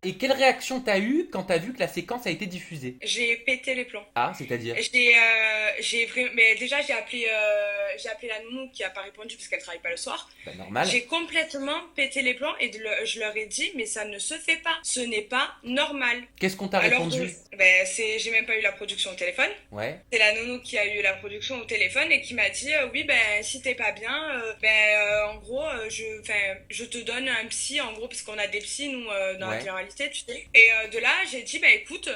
Et quelle réaction t'as eu quand t'as vu que la séquence a été diffusée? J'ai pété les plombs. Ah, c'est-à-dire? Mais déjà j'ai appelé la nounou qui a pas répondu parce qu'elle travaille pas le soir. Bah, normal. J'ai complètement pété les plombs et je leur ai dit mais ça ne se fait pas, ce n'est pas normal. Qu'est-ce qu'on t'a Alors répondu? j'ai même pas eu la production au téléphone. Ouais. C'est la nounou qui a eu la production au téléphone et qui m'a dit oui si t'es pas bien en gros je te donne un psy en gros parce qu'on a des psys nous dans la Ouais. télé-réalité tu sais. Et de là j'ai dit écoute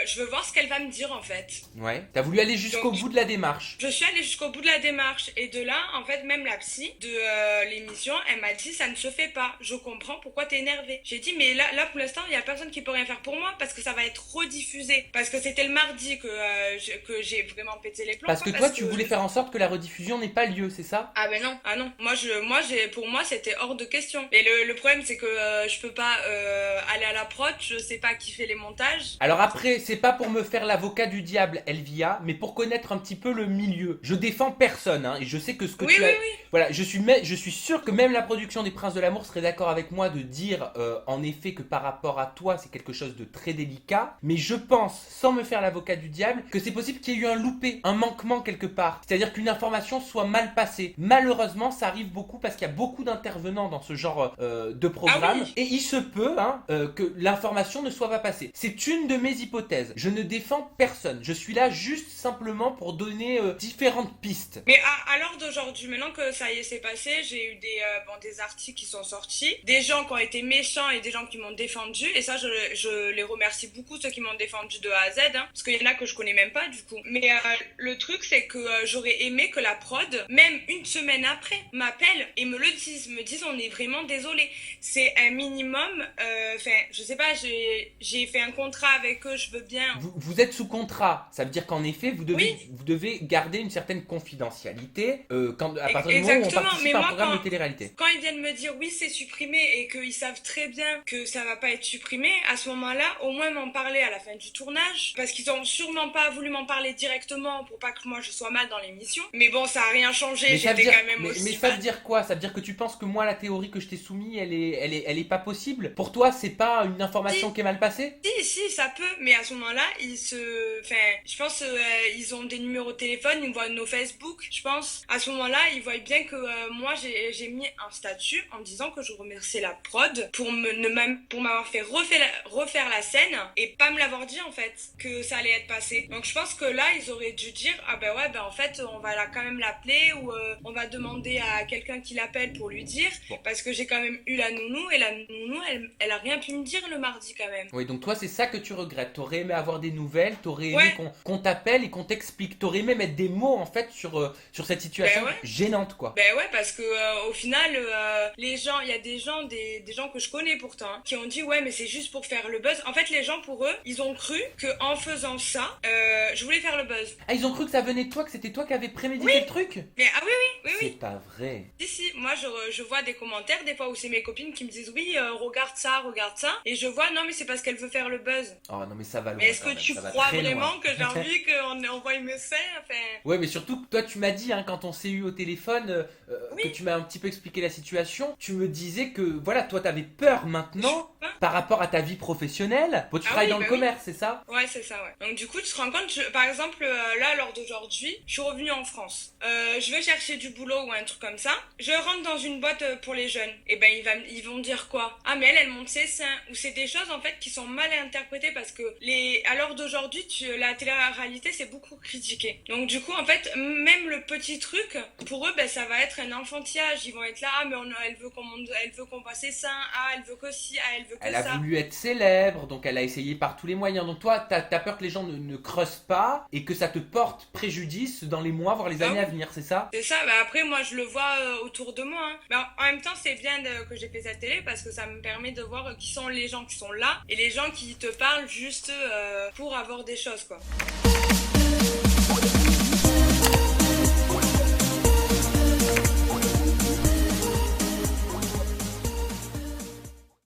je veux voir ce qu'elle va me dire en fait. Ouais. T'as voulu aller jusqu'au Donc bout de la démarche. je suis allée jusqu'au bout de la démarche et de là, en fait, même la psy de l'émission, elle m'a dit ça ne se fait pas. Je comprends pourquoi t'es énervée. J'ai dit mais là pour l'instant, il y a personne qui peut rien faire pour moi parce que ça va être rediffusé. Parce que c'était le mardi que j'ai vraiment pété les plombs. Parce que toi, tu voulais faire en sorte que la rediffusion n'ait pas lieu, c'est ça? Ah ben non, ah non. Pour moi c'était hors de question. Et le problème c'est que je peux pas aller à la prod, je sais pas qui fait les montages. Alors après, c'est pas pour me faire l'avocat du diable, Elvia, mais pour connaître un petit peu le milieu. Je défends personne, hein, et je sais que ce que Oui tu oui as... oui. Voilà, je suis sûr que même la production des Princes de l'amour serait d'accord avec moi de dire, en effet, que par rapport à toi, c'est quelque chose de très délicat. Mais je pense, sans me faire l'avocat du diable, que c'est possible qu'il y ait eu un loupé, un manquement quelque part. C'est-à-dire qu'une information soit mal passée. Malheureusement, ça arrive beaucoup parce qu'il y a beaucoup d'intervenants dans ce genre de programme. Ah oui. Et il se peut que l'information ne soit pas passée. C'est une de mes hypothèses. Je ne défends personne. Je suis là juste simplement pour donner différentes pistes. Mais à l'heure d'aujourd'hui, maintenant que ça y est, c'est passé, j'ai eu des articles qui sont sortis, des gens qui ont été méchants et des gens qui m'ont défendu, et ça, je les remercie beaucoup, ceux qui m'ont défendu de A à Z, hein, parce qu'il y en a que je connais même pas, du coup. Mais le truc, c'est que j'aurais aimé que la prod, même une semaine après, m'appelle et me le dise, me dise on est vraiment désolé. C'est un minimum, je sais pas, j'ai fait un contrat avec eux, je veux bien. Vous êtes sous contrat. Ça veut dire qu'en effet, Oui. vous devez garder une certaine confidentialité à partir du moment où on Exactement, participe mais à un moi, programme de télé-réalité. quand ils viennent me dire oui, c'est supprimé et qu'ils savent très bien que ça va pas être supprimé, à ce moment-là, au moins m'en parler à la fin du tournage, parce qu'ils ont sûrement pas voulu m'en parler directement pour pas que moi je sois mal dans l'émission. Mais bon, ça a rien changé, Mais ça veut j'étais dire, quand même aussi mais ça veut mal. dire quoi? Ça veut dire que tu penses que moi, la théorie que je t'ai soumise, elle est pas possible? Pour toi, c'est pas une information Si, qui est mal passée? si, ça peut, mais à ce moment-là, je pense, ils ont des numéros de téléphone, ils voient nos Facebook, je pense. À ce moment-là, ils voient bien que moi, j'ai mis un statut en disant que je remerciais la prod pour m'avoir fait refaire la scène et pas me l'avoir dit, en fait, que ça allait être passé. Donc, je pense que là, ils auraient dû dire, ah ben ouais, en fait, on va quand même l'appeler ou on va demander à quelqu'un qui l'appelle pour lui dire, Bon. parce que j'ai quand même eu la nounou et la nounou, elle a rien pu me dire le mardi quand même. Oui, donc toi, c'est ça que tu regrettes. T'aurais aimé avoir des nouvelles, t'aurais aimé Ouais. qu'on t'appelle et qu'on t'explique. T'aurais aimé mettre des mots, en fait, sur cette situation Ouais. gênante, quoi. Ben ouais, parce que au final, les gens, il y a des gens que je connais pourtant, hein, qui ont dit ouais, mais c'est juste pour faire le buzz. En fait, les gens pour eux, ils ont cru que en faisant ça, je voulais faire le buzz. Ah, ils ont cru que ça venait de toi, que c'était toi qui avais prémédité Oui. le truc? Mais ah oui, oui. C'est pas vrai. Si, moi je vois des commentaires des fois où c'est mes copines qui me disent oui, regarde ça, et je vois non mais c'est parce qu'elle veut faire le buzz. Oh non, mais ça va loin. Mais est-ce quand que même, tu ça va crois très loin. vraiment que j'ai envie qu'on envoie mes seins, enfin. Ouais, mais surtout que toi, tu m'as dit, hein, quand on s'est eu au téléphone, que Oui. tu m'as un petit peu expliqué la situation, tu me disais que, voilà, toi, t'avais peur maintenant par rapport à ta vie professionnelle. Bon, tu Ah travailles oui, dans le bah oui. commerce, c'est ça? Ouais, c'est ça, ouais. Donc du coup, tu te rends compte, par exemple, là, lors d'aujourd'hui, je suis revenue en France. Je vais chercher du boulot ou un truc comme ça. Je rentre dans une boîte pour les jeunes. Et ben, ils vont dire quoi? Ah, mais elle monte ses seins. Ou c'est des choses, en fait, qui sont mal interprétées parce que à l'heure d'aujourd'hui, la télé-réalité, c'est beaucoup critiqué. Donc du coup, en fait, même le petit truc, pour eux, ben, ça va être un enfantillage. Ils vont être là, ah, mais elle veut qu'on voit ses seins. Ah, elle veut que ci, ah, elle veut que Elle a ça. voulu être célèbre, donc elle a essayé par tous les moyens. Donc toi, t'as peur que les gens ne creusent pas et que ça te porte préjudice dans les mois, voire les années à venir, c'est ça? C'est ça, bah après moi je le vois autour de moi. Hein. Mais en même temps c'est bien que j'ai fait cette télé parce que ça me permet de voir qui sont les gens qui sont là et les gens qui te parlent juste pour avoir des choses quoi.